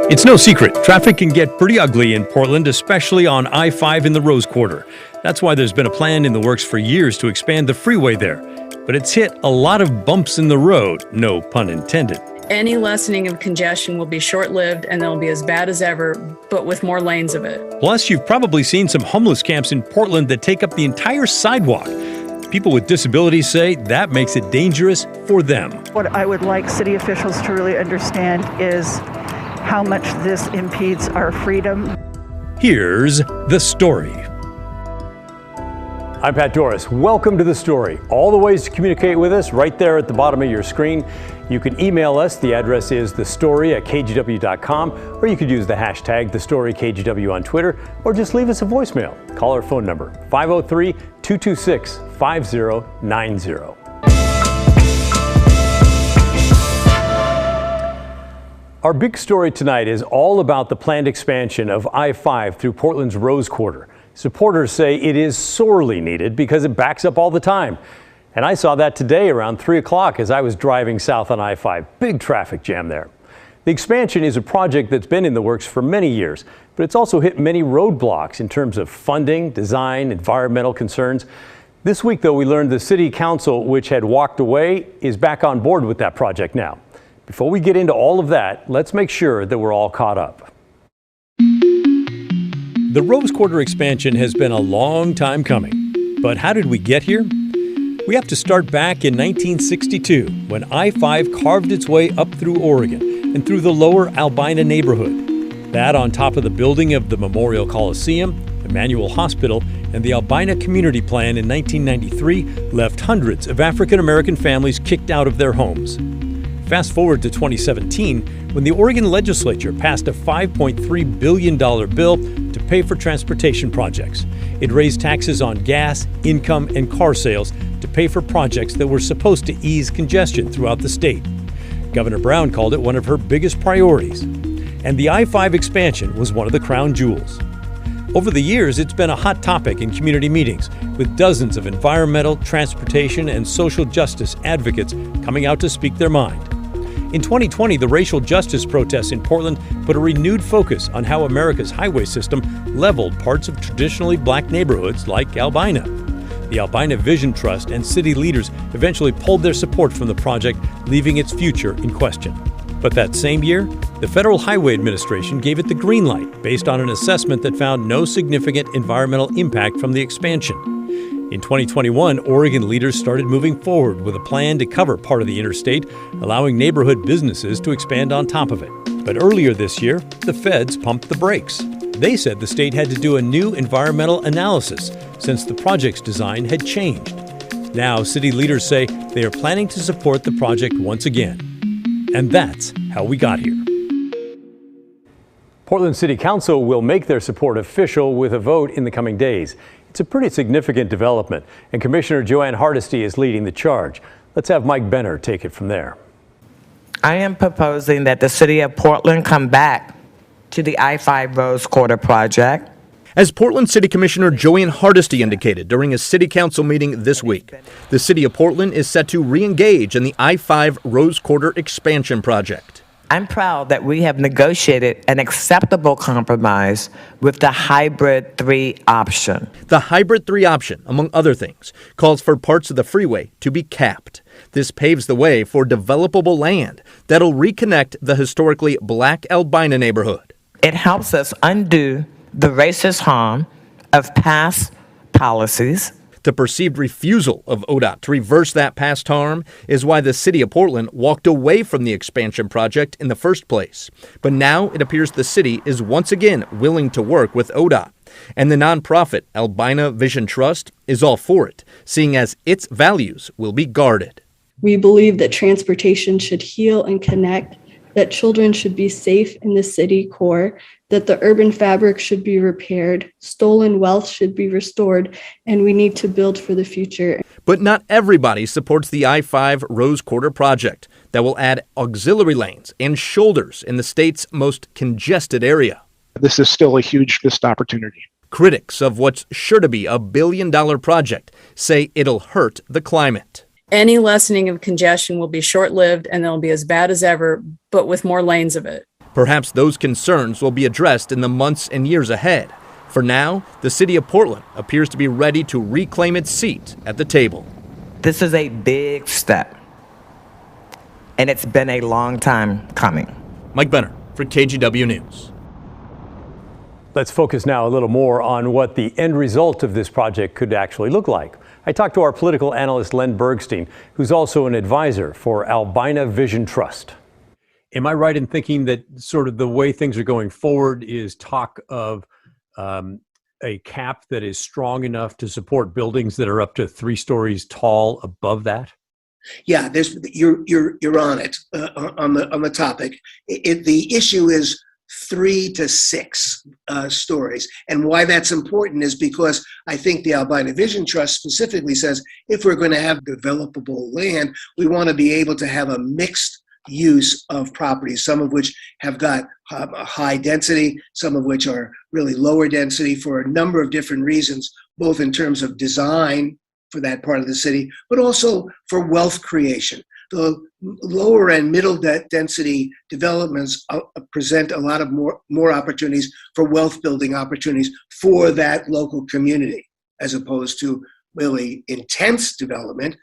It's no secret, traffic can get pretty ugly in Portland, especially on I-5 in the Rose Quarter. That's why there's been a plan in the works for years to expand the freeway there. But it's hit a lot of bumps in the road, no pun intended. Any lessening of congestion will be short-lived and they'll be as bad as ever, but with more lanes of it. Plus, you've probably seen some homeless camps in Portland that take up the entire sidewalk. People with disabilities say that makes it dangerous for them. What I would like city officials to really understand is how much this impedes our freedom. Here's The Story. I'm Pat Doris. Welcome to The Story. All the ways to communicate with us right there at the bottom of your screen. You can email us. The address is thestory@kgw.com, or you could use the hashtag TheStoryKGW on Twitter, or just leave us a voicemail. Call our phone number, 503-226-5090. Our big story tonight is all about the planned expansion of I-5 through Portland's Rose Quarter. Supporters say it is sorely needed because it backs up all the time. And I saw that today around 3 o'clock as I was driving south on I-5. Big traffic jam there. The expansion is a project that's been in the works for many years, but it's also hit many roadblocks in terms of funding, design, environmental concerns. This week, though, we learned the city council, which had walked away, is back on board with that project now. Before we get into all of that, let's make sure that we're all caught up. The Rose Quarter expansion has been a long time coming. But how did we get here? We have to start back in 1962, when I-5 carved its way up through Oregon and through the lower Albina neighborhood. That on top of the building of the Memorial Coliseum, Emmanuel Hospital, and the Albina Community Plan in 1993 left hundreds of African American families kicked out of their homes. Fast forward to 2017, when the Oregon legislature passed a $5.3 billion bill to pay for transportation projects. It raised taxes on gas, income, and car sales to pay for projects that were supposed to ease congestion throughout the state. Governor Brown called it one of her biggest priorities. And the I-5 expansion was one of the crown jewels. Over the years, it's been a hot topic in community meetings, with dozens of environmental, transportation, and social justice advocates coming out to speak their mind. In 2020, the racial justice protests in Portland put a renewed focus on how America's highway system leveled parts of traditionally black neighborhoods like Albina. The Albina Vision Trust and city leaders eventually pulled their support from the project, leaving its future in question. But that same year, the Federal Highway Administration gave it the green light based on an assessment that found no significant environmental impact from the expansion. In 2021, Oregon leaders started moving forward with a plan to cover part of the interstate, allowing neighborhood businesses to expand on top of it. But earlier this year, the feds pumped the brakes. They said the state had to do a new environmental analysis since the project's design had changed. Now, city leaders say they are planning to support the project once again. And that's how we got here. Portland City Council will make their support official with a vote in the coming days. It's a pretty significant development, and Commissioner Joanne Hardesty is leading the charge. Let's have Mike Benner take it from there. I am proposing that the City of Portland come back to the I-5 Rose Quarter project. As Portland City Commissioner Joanne Hardesty indicated during a City Council meeting this week, the City of Portland is set to re-engage in the I-5 Rose Quarter expansion project. I'm proud that we have negotiated an acceptable compromise with the Hybrid 3 option. The Hybrid 3 option, among other things, calls for parts of the freeway to be capped. This paves the way for developable land that'll reconnect the historically Black Albina neighborhood. It helps us undo the racist harm of past policies. The perceived refusal of ODOT to reverse that past harm is why the City of Portland walked away from the expansion project in the first place. But now it appears the city is once again willing to work with ODOT. And the nonprofit Albina Vision Trust is all for it, seeing as its values will be guarded. We believe that transportation should heal and connect, that children should be safe in the city core, that the urban fabric should be repaired, stolen wealth should be restored, and we need to build for the future. But not everybody supports the I-5 Rose Quarter project that will add auxiliary lanes and shoulders in the state's most congested area. This is still a huge missed opportunity. Critics of what's sure to be a billion-dollar project say it'll hurt the climate. Any lessening of congestion will be short-lived and they'll be as bad as ever, but with more lanes of it. Perhaps those concerns will be addressed in the months and years ahead. For now, the city of Portland appears to be ready to reclaim its seat at the table. This is a big step, and it's been a long time coming. Mike Benner for KGW News. Let's focus now a little more on what the end result of this project could actually look like. I talked to our political analyst Len Bergstein, who's also an advisor for Albina Vision Trust. Am I right in thinking that sort of the way things are going forward is talk of a cap that is strong enough to support buildings that are up to 3 stories tall above that? Yeah, you're on it on the topic. The issue is 3 to 6 stories, and why that's important is because I think the Albina Vision Trust specifically says if we're going to have developable land, we want to be able to have a mixed use of properties, some of which have got a high density, some of which are really lower density for a number of different reasons, both in terms of design for that part of the city, but also for wealth creation. The lower and middle density developments present a lot of more opportunities for wealth building opportunities for that local community, as opposed to really intense development,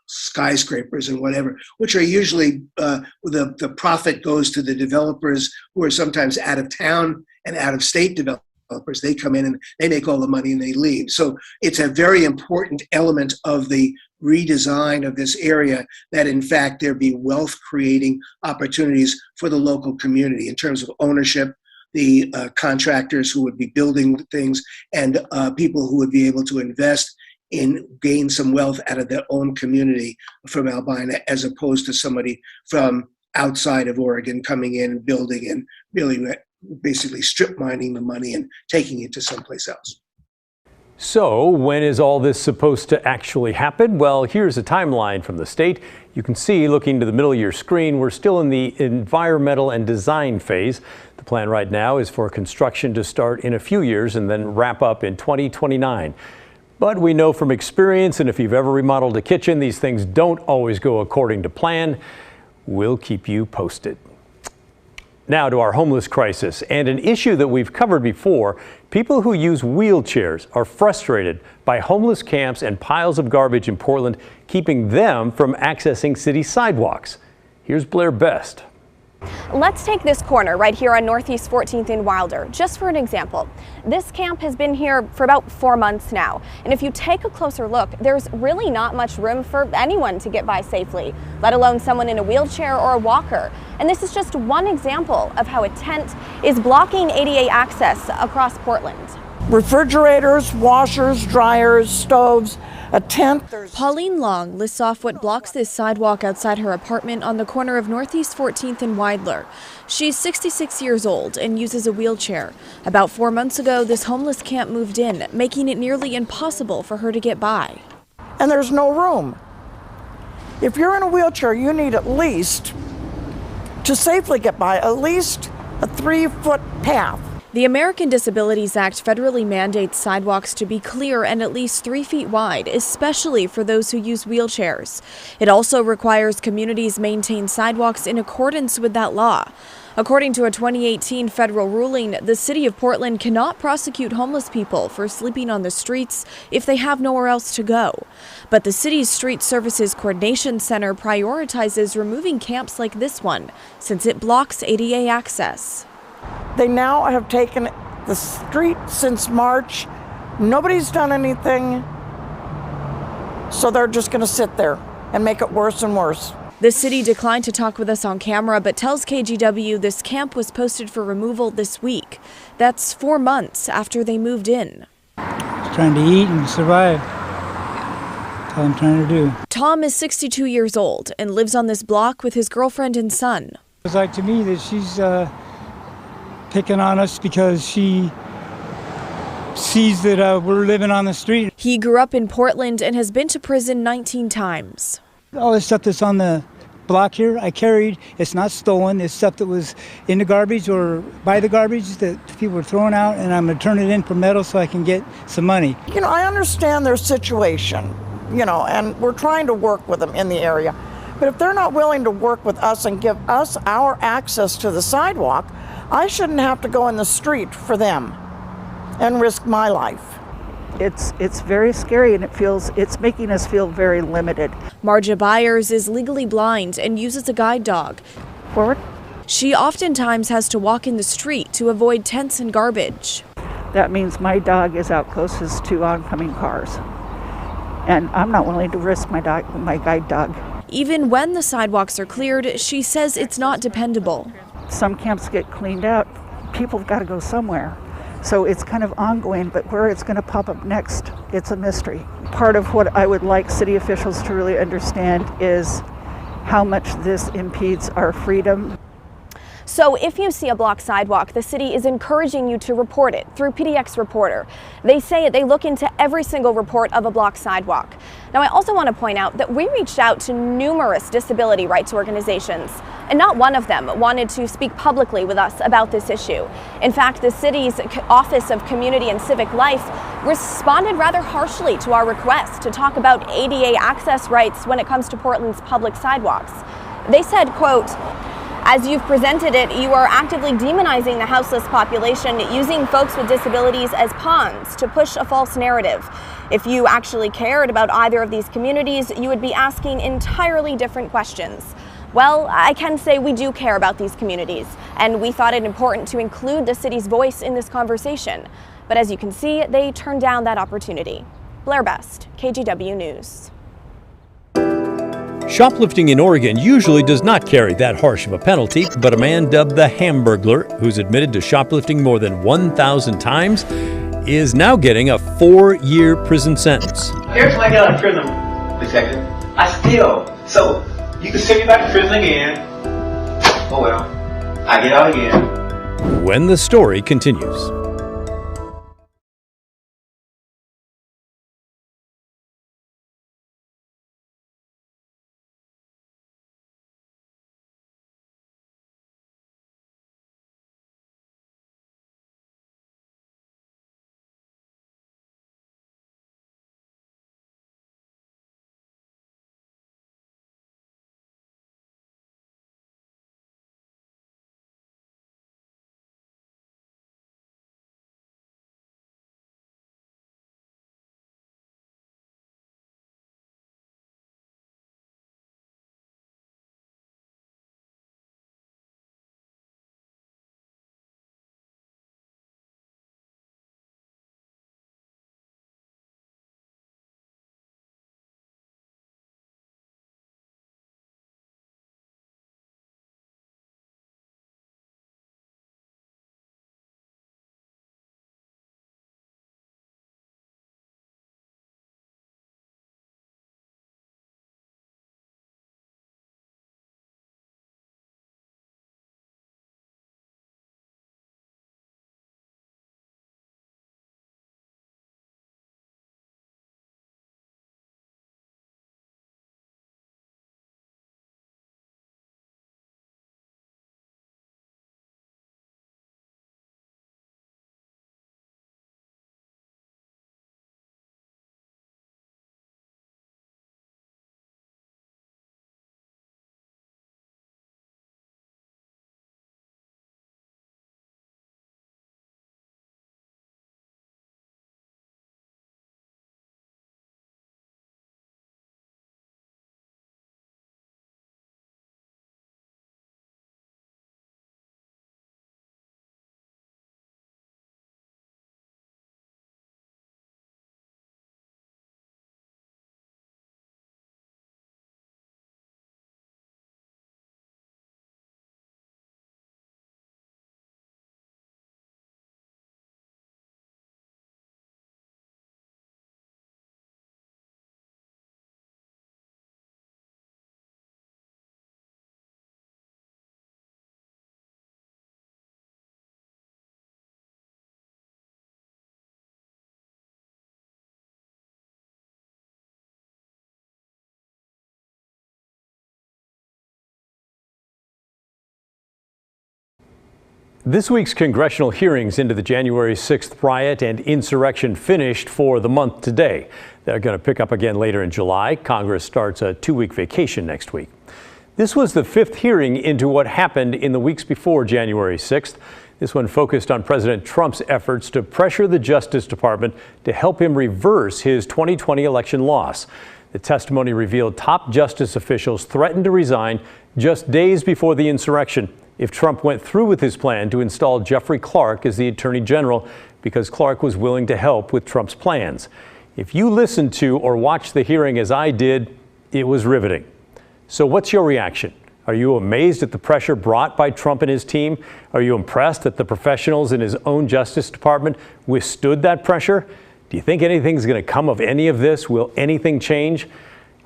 skyscrapers and whatever, which are usually the profit goes to the developers who are sometimes out of town and out of state developers. They come in and they make all the money and they leave. So it's a very important element of the redesign of this area that in fact there be wealth creating opportunities for the local community in terms of ownership, the contractors who would be building things, and people who would be able to invest in gain some wealth out of their own community from Albina, as opposed to somebody from outside of Oregon coming in and building and really basically strip mining the money and taking it to someplace else. So when is all this supposed to actually happen? Well, here's a timeline from the state. You can see, looking to the middle of your screen, we're still in the environmental and design phase. The plan right now is for construction to start in a few years and then wrap up in 2029. But we know from experience, and if you've ever remodeled a kitchen, these things don't always go according to plan. We'll keep you posted. Now to our homeless crisis, and an issue that we've covered before. People who use wheelchairs are frustrated by homeless camps and piles of garbage in Portland, keeping them from accessing city sidewalks. Here's Blair Best. Let's take this corner right here on Northeast 14th in Wilder, just for an example. This camp has been here for about 4 months now, and if you take a closer look, there's really not much room for anyone to get by safely, let alone someone in a wheelchair or a walker. And this is just one example of how a tent is blocking ADA access across Portland. Refrigerators, washers, dryers, stoves, a tent. Pauline Long lists off what blocks this sidewalk outside her apartment on the corner of Northeast 14th and Wilder. She's 66 years old and uses a wheelchair. About 4 months ago, this homeless camp moved in, making it nearly impossible for her to get by. And there's no room. If you're in a wheelchair, you need at least, to safely get by, at least a 3-foot path. The American Disabilities Act federally mandates sidewalks to be clear and at least 3 feet wide, especially for those who use wheelchairs. It also requires communities maintain sidewalks in accordance with that law. According to a 2018 federal ruling, the city of Portland cannot prosecute homeless people for sleeping on the streets if they have nowhere else to go. But the city's Street Services Coordination Center prioritizes removing camps like this one, since it blocks ADA access. They now have taken the street since March. Nobody's done anything, so they're just going to sit there and make it worse and worse. The city declined to talk with us on camera, but tells KGW this camp was posted for removal this week. That's 4 months after they moved in. Just trying to eat and survive. That's all I'm trying to do. Tom is 62 years old and lives on this block with his girlfriend and son. It's like to me that she's picking on us because she sees that we're living on the street. He grew up in Portland and has been to prison 19 times. All the stuff that's on the block here, I carried. It's not stolen. It's stuff that was in the garbage or by the garbage that people were throwing out, and I'm going to turn it in for metal so I can get some money. I understand their situation, and we're trying to work with them in the area. But if they're not willing to work with us and give us our access to the sidewalk, I shouldn't have to go in the street for them and risk my life. It's very scary, and it's making us feel very limited. Marja Byers is legally blind and uses a guide dog. Forward. She oftentimes has to walk in the street to avoid tents and garbage. That means my dog is out closest to oncoming cars, and I'm not willing to risk my guide dog. Even when the sidewalks are cleared, she says it's not dependable. Some camps get cleaned out. People have got to go somewhere. So it's kind of ongoing, but where it's going to pop up next, it's a mystery. Part of what I would like city officials to really understand is how much this impedes our freedom. So if you see a blocked sidewalk, the city is encouraging you to report it through PDX Reporter. They say they look into every single report of a blocked sidewalk. Now, I also want to point out that we reached out to numerous disability rights organizations, and not one of them wanted to speak publicly with us about this issue. In fact, the city's Office of Community and Civic Life responded rather harshly to our request to talk about ADA access rights when it comes to Portland's public sidewalks. They said, quote, "As you've presented it, you are actively demonizing the houseless population, using folks with disabilities as pawns to push a false narrative. If you actually cared about either of these communities, you would be asking entirely different questions." Well, I can say we do care about these communities, and we thought it important to include the city's voice in this conversation. But as you can see, they turned down that opportunity. Blair Best, KGW News. Shoplifting in Oregon usually does not carry that harsh of a penalty, but a man dubbed the Hamburglar, who's admitted to shoplifting more than 1,000 times, is now getting a 4-year prison sentence. Here's when I get out of prison, detective. I steal. So, you can send me back to prison again. Oh well, I get out again. When the story continues. This week's congressional hearings into the January 6th riot and insurrection finished for the month today. They're going to pick up again later in July. Congress starts a 2-week vacation next week. This was the fifth hearing into what happened in the weeks before January 6th. This one focused on President Trump's efforts to pressure the Justice Department to help him reverse his 2020 election loss. The testimony revealed top justice officials threatened to resign just days before the insurrection if Trump went through with his plan to install Jeffrey Clark as the Attorney General, because Clark was willing to help with Trump's plans. If you listened to or watched the hearing as I did, it was riveting. So what's your reaction? Are you amazed at the pressure brought by Trump and his team? Are you impressed that the professionals in his own Justice Department withstood that pressure? Do you think anything's going to come of any of this? Will anything change?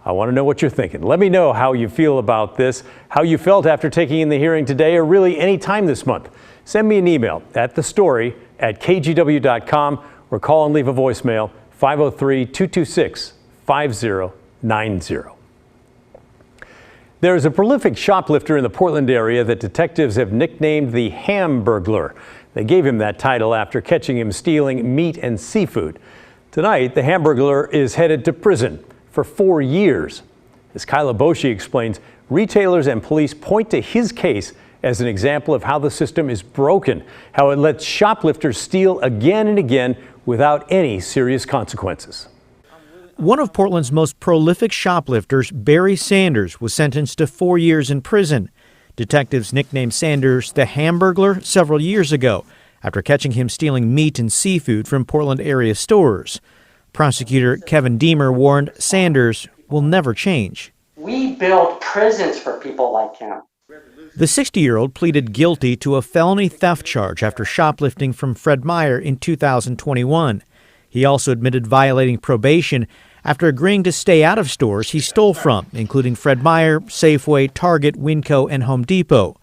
I want to know what you're thinking. Let me know how you feel about this, how you felt after taking in the hearing today, or really any time this month. Send me an email at thestory@kgw.com or call and leave a voicemail 503-226-5090. There is a prolific shoplifter in the Portland area that detectives have nicknamed the Hamburglar. They gave him that title after catching him stealing meat and seafood. Tonight, the Hamburglar is headed to prison for 4 years. As Kyla Boshi explains, retailers and police point to his case as an example of how the system is broken, how it lets shoplifters steal again and again without any serious consequences. One of Portland's most prolific shoplifters, Barry Sanders, was sentenced to 4 years in prison. Detectives nicknamed Sanders the Hamburglar several years ago after catching him stealing meat and seafood from Portland area stores. Prosecutor Kevin Deemer warned Sanders will never change. We build prisons for people like him. The 60-year-old pleaded guilty to a felony theft charge after shoplifting from Fred Meyer in 2021. He also admitted violating probation after agreeing to stay out of stores he stole from, including Fred Meyer, Safeway, Target, Winco, and Home Depot.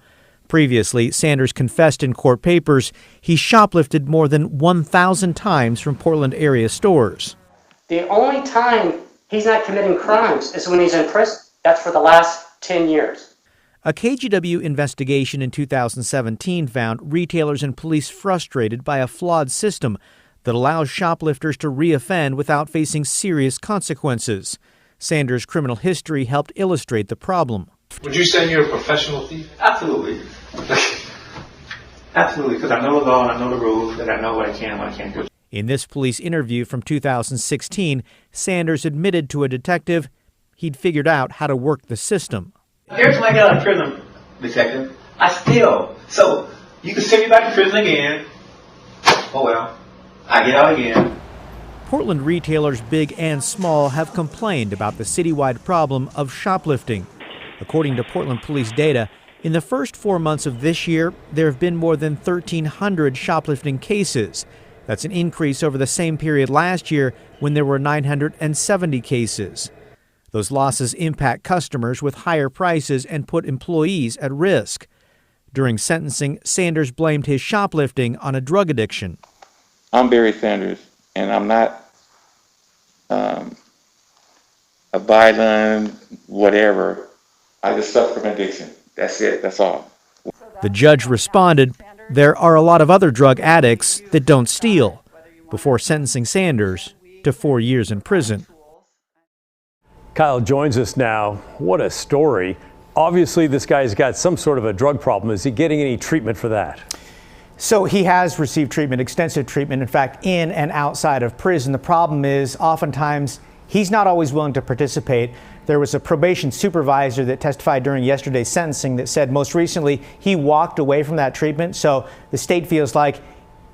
Previously, Sanders confessed in court papers he shoplifted more than 1,000 times from Portland area stores. The only time he's not committing crimes is when he's in prison. That's for the last 10 years. A KGW investigation in 2017 found retailers and police frustrated by a flawed system that allows shoplifters to reoffend without facing serious consequences. Sanders' criminal history helped illustrate the problem. Would you say you're a professional thief? Absolutely. Absolutely, because I know the law and I know the rules, that I know what I can and what I can't do. In this police interview from 2016, Sanders admitted to a detective he'd figured out how to work the system. Every time I get out of prison, detective, I steal. So you can send me back to prison again. Oh well, I get out again. Portland retailers, big and small, have complained about the citywide problem of shoplifting. According to Portland police data, in the first 4 months of this year, there have been more than 1,300 shoplifting cases. That's an increase over the same period last year when there were 970 cases. Those losses impact customers with higher prices and put employees at risk. During sentencing, Sanders blamed his shoplifting on a drug addiction. I'm Barry Sanders, and I'm not a violent whatever. I just suffer from addiction. That's it. That's all. The judge responded, there are a lot of other drug addicts that don't steal, before sentencing Sanders to 4 years in prison. Kyle joins us now. What a story. Obviously, this guy's got some sort of a drug problem. Is he getting any treatment for that? So he has received treatment, extensive treatment, in fact, in and outside of prison. The problem is oftentimes he's not always willing to participate. There was a probation supervisor that testified during yesterday's sentencing that said most recently he walked away from that treatment. So the state feels like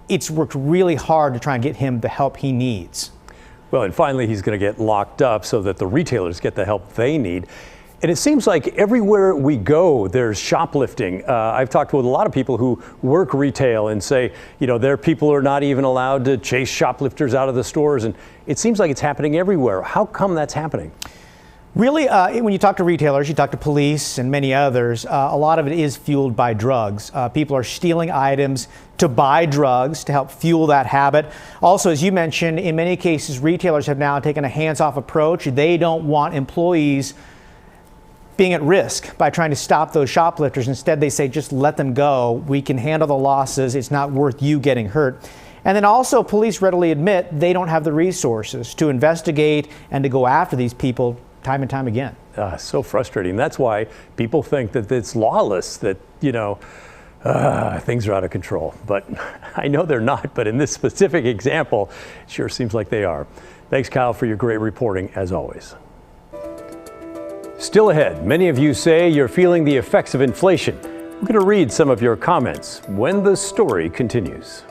it's worked really hard to try and get him the help he needs. Well, and finally, he's going to get locked up so that the retailers get the help they need. And it seems like everywhere we go, there's shoplifting. I've talked with a lot of people who work retail and say, you know, their people are not even allowed to chase shoplifters out of the stores. And it seems like it's happening everywhere. How come that's happening? Really, when you talk to retailers, you talk to police and many others, a lot of it is fueled by drugs. People are stealing items to buy drugs to help fuel that habit. Also, as you mentioned, in many cases, retailers have now taken a hands-off approach. They don't want employees being at risk by trying to stop those shoplifters. Instead, they say, just let them go. We can handle the losses. It's not worth you getting hurt. And then also, police readily admit they don't have the resources to investigate and to go after these people time and time again. So frustrating. That's why people think that it's lawless, that, things are out of control. But I know they're not, but in this specific example, it sure seems like they are. Thanks, Kyle, for your great reporting, as always. Still ahead, many of you say you're feeling the effects of inflation. We're going to read some of your comments when the story continues.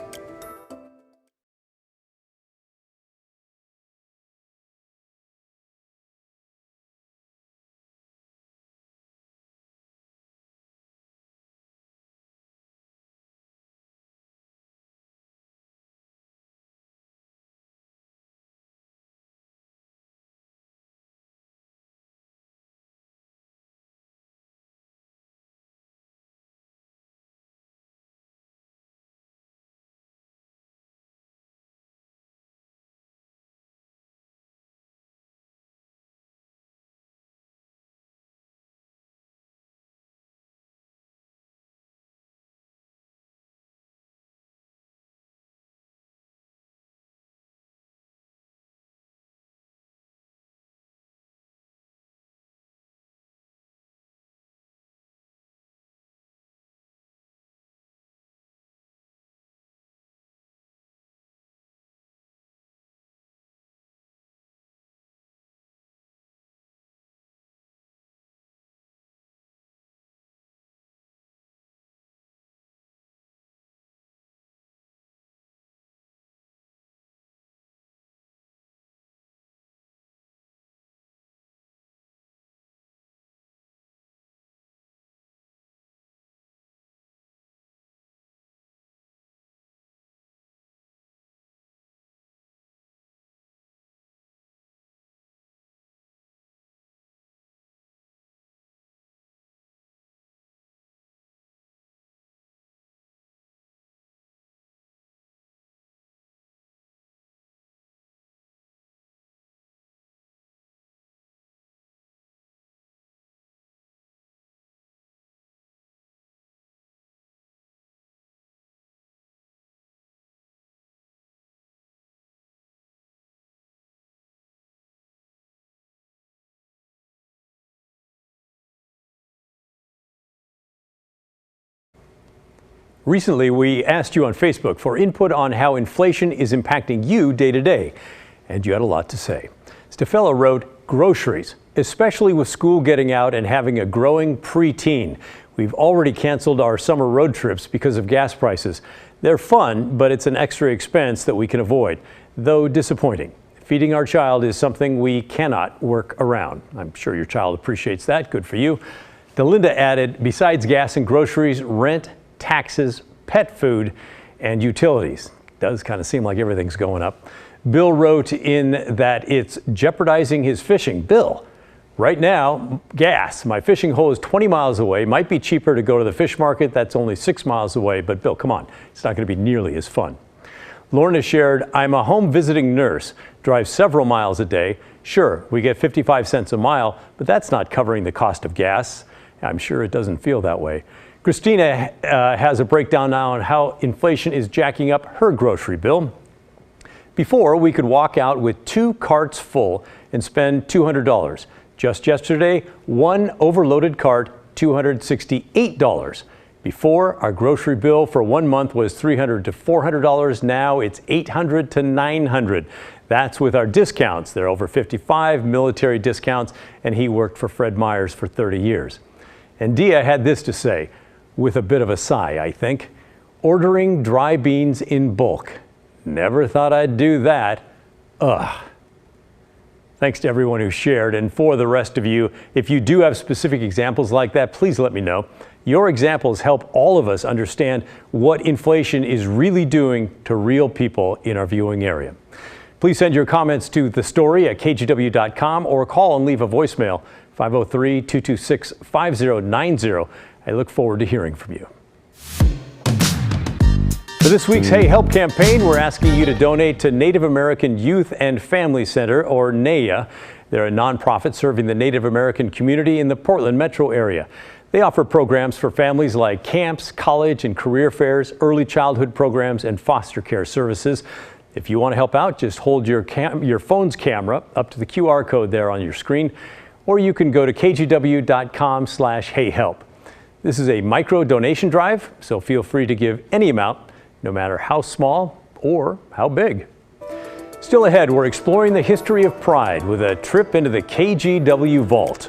Recently, we asked you on Facebook for input on how inflation is impacting you day to day, and you had a lot to say. Stefella wrote, groceries, especially with school getting out and having a growing preteen. We've already canceled our summer road trips because of gas prices. They're fun, but it's an extra expense that we can avoid, though disappointing. Feeding our child is something we cannot work around. I'm sure your child appreciates that. Good for you. Delinda added, besides gas and groceries, rent, taxes, pet food, and utilities. Does kind of seem like everything's going up. Bill wrote in that it's jeopardizing his fishing. Bill, right now, gas. My fishing hole is 20 miles away. Might be cheaper to go to the fish market. That's only 6 miles away. But Bill, come on. It's not going to be nearly as fun. Lorna shared, I'm a home visiting nurse. Drive several miles a day. Sure, we get 55 cents a mile, but that's not covering the cost of gas. I'm sure it doesn't feel that way. Christina has a breakdown now on how inflation is jacking up her grocery bill. Before, we could walk out with 2 carts full and spend $200. Just yesterday, one overloaded cart, $268. Before, our grocery bill for 1 month was $300 to $400. Now it's $800 to $900. That's with our discounts. They're over 55 military discounts, and he worked for Fred Meyer's for 30 years. And Dia had this to say, with a bit of a sigh, I think. Ordering dry beans in bulk. Never thought I'd do that. Ugh. Thanks to everyone who shared. And for the rest of you, if you do have specific examples like that, please let me know. Your examples help all of us understand what inflation is really doing to real people in our viewing area. Please send your comments to thestory@kgw.com or call and leave a voicemail, 503-226-5090. I look forward to hearing from you. For this week's Hey Help campaign, we're asking you to donate to Native American Youth and Family Center, or NAYA. They're a nonprofit serving the Native American community in the Portland metro area. They offer programs for families like camps, college and career fairs, early childhood programs, and foster care services. If you want to help out, just hold your phone's camera up to the QR code there on your screen. or you can go to kgw.com/heyhelp. This is a micro donation drive, so feel free to give any amount, no matter how small or how big. Still ahead, we're exploring the history of Pride with a trip into the KGW vault.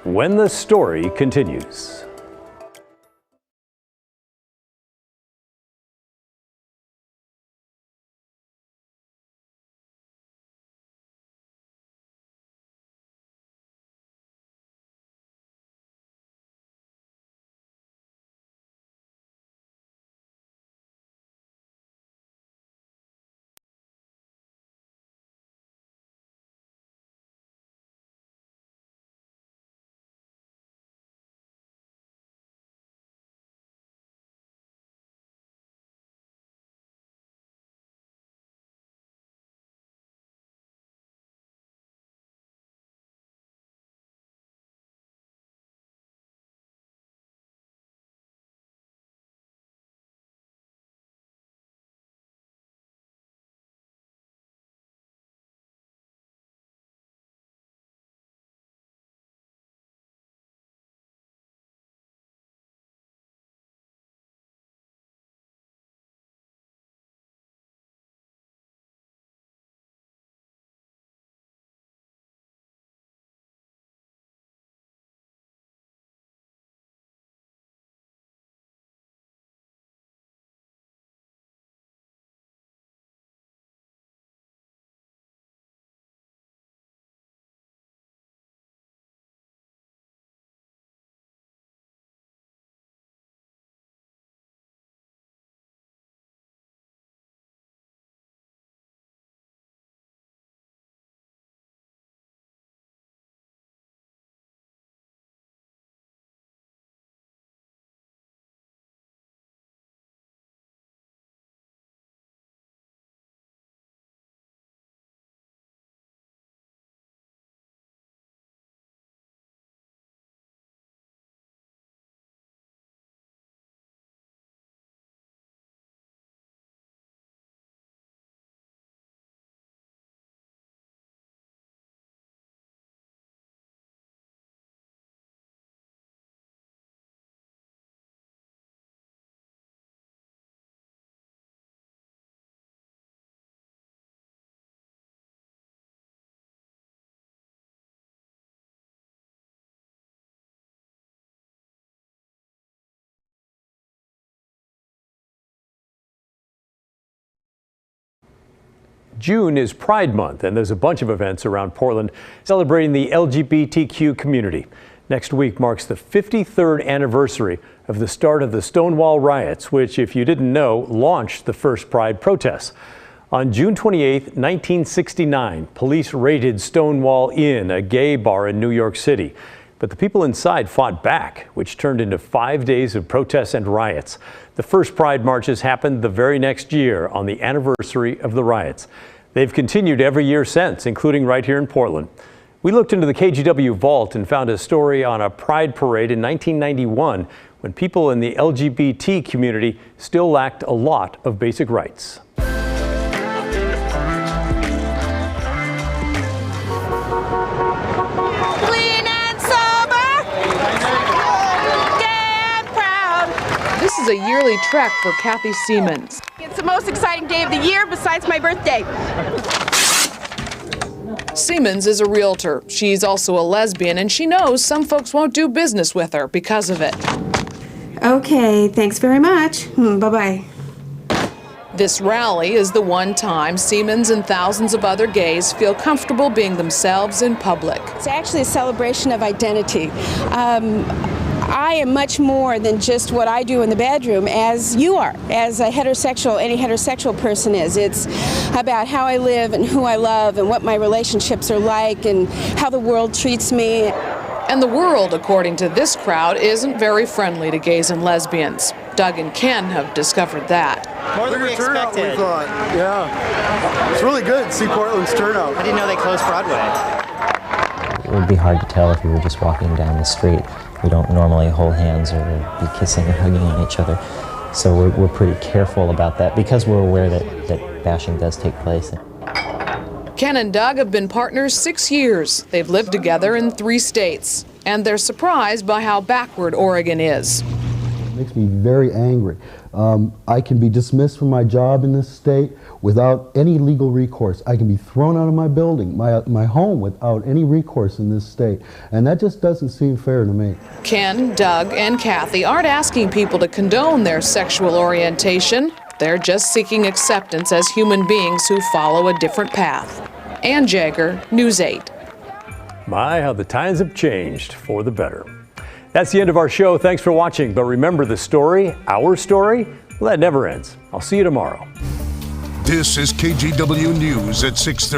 When the story continues. June is Pride Month, and there's a bunch of events around Portland celebrating the LGBTQ community. Next week marks the 53rd anniversary of the start of the Stonewall riots, which, if you didn't know, launched the first Pride protests. On June 28, 1969, police raided Stonewall Inn, a gay bar in New York City. But the people inside fought back, which turned into 5 days of protests and riots. The first Pride marches happened the very next year on the anniversary of the riots. They've continued every year since, including right here in Portland. We looked into the KGW vault and found a story on a Pride parade in 1991 when people in the LGBT community still lacked a lot of basic rights. This is a yearly trek for Kathy Siemens. It's the most exciting day of the year besides my birthday. Siemens is a realtor. She's also a lesbian, and she knows some folks won't do business with her because of it. Okay, thanks very much. Bye-bye. This rally is the one time Siemens and thousands of other gays feel comfortable being themselves in public. It's actually a celebration of identity. I am much more than just what I do in the bedroom, as you are, as a heterosexual, any heterosexual person is. It's about how I live and who I love and what my relationships are like and how the world treats me. And the world, according to this crowd, isn't very friendly to gays and lesbians. Doug and Ken have discovered that. More than we expected. We thought. Yeah. It's really good to see Portland's turnout. I didn't know they closed Broadway. It would be hard to tell if you were just walking down the street. We don't normally hold hands or be kissing or hugging on each other. So we're pretty careful about that because we're aware that bashing does take place. Ken and Doug have been partners 6 years. They've lived together in 3 states, and they're surprised by how backward Oregon is. It makes me very angry. I can be dismissed from my job in this state without any legal recourse. I can be thrown out of my building, my home, without any recourse in this state. And that just doesn't seem fair to me. Ken, Doug, and Kathy aren't asking people to condone their sexual orientation. They're just seeking acceptance as human beings who follow a different path. Ann Jagger, News 8. My, how the times have changed for the better. That's the end of our show. Thanks for watching. But remember, the story, our story, well, that never ends. I'll see you tomorrow. This is KGW News at 6:30.